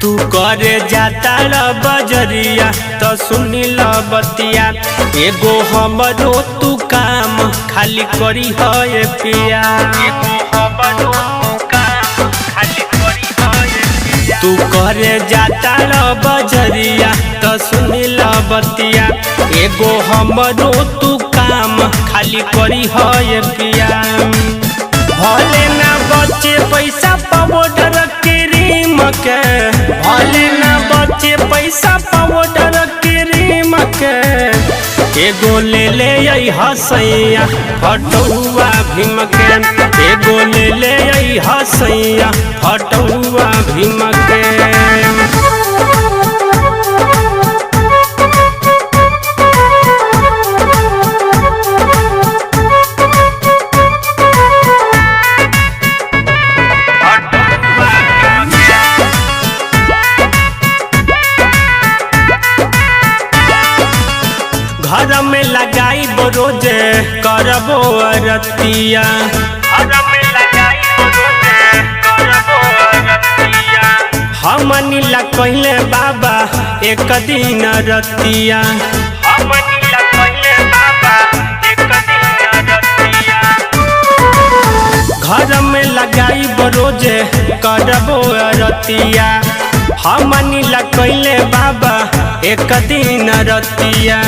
तू करे जाता र बजरिया तो सुनी ल बतिया एगो हमरो तू काम खाली करी है पिया। तू करे जाता र बजरिया तो सुनी ल बतिया एगो हमरो तू काम खाली करी है पिया। भले ना बचे पैसा पाउडर क्रीम के, भले ना बचे पैसा पाउडर क्रीम के, एगो ले ले हसैया फटुआ भीम के, एगो ले ले हसैया फटुआ भीम के। घर में लगाई रोजे करबो अरतिया, हमनी ला कहले बाबा एक दिन रतिया। घर में लगाई रोजे करबो अरतिया, हमनी ला कहले बाबा एक दिन रतिया।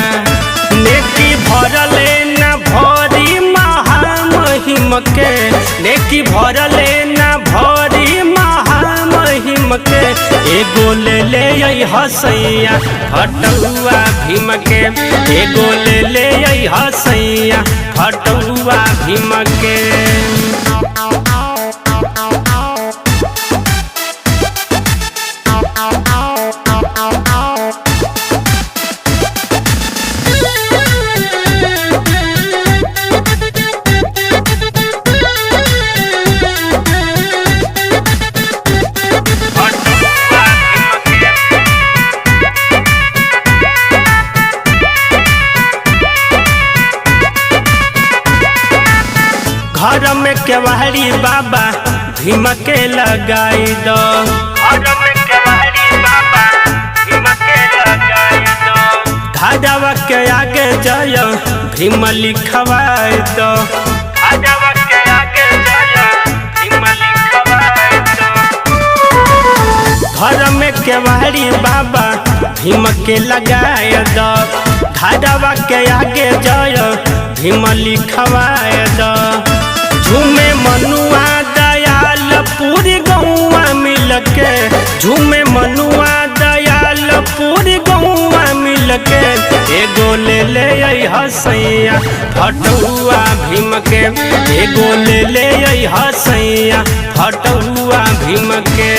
नेकी भरले न भरी महामहिम के, नेकी भरले न भरी महामहिम के, एगो ले ले हसैया फटुआ भीम के, एगो ले ले हसैया फटुआ भीम के। घर में केवाड़ी बाबा भीम के लगाई दो, धाजावा के आगे जय भीम लिखवाई दो। घर में केवाड़ी बाबा भीम के लगाए दो, धाजावा के आगे जय भीम लिखवाए दो। झूमे मनुआ दयाल पूरी गौवा मिल के, झूमे मनुआ दयाल पूरी गौवा मिल के, एगो ले ले हसैया फटुआ भीम के, एगो ले ले हसैया फटुआ भीम के।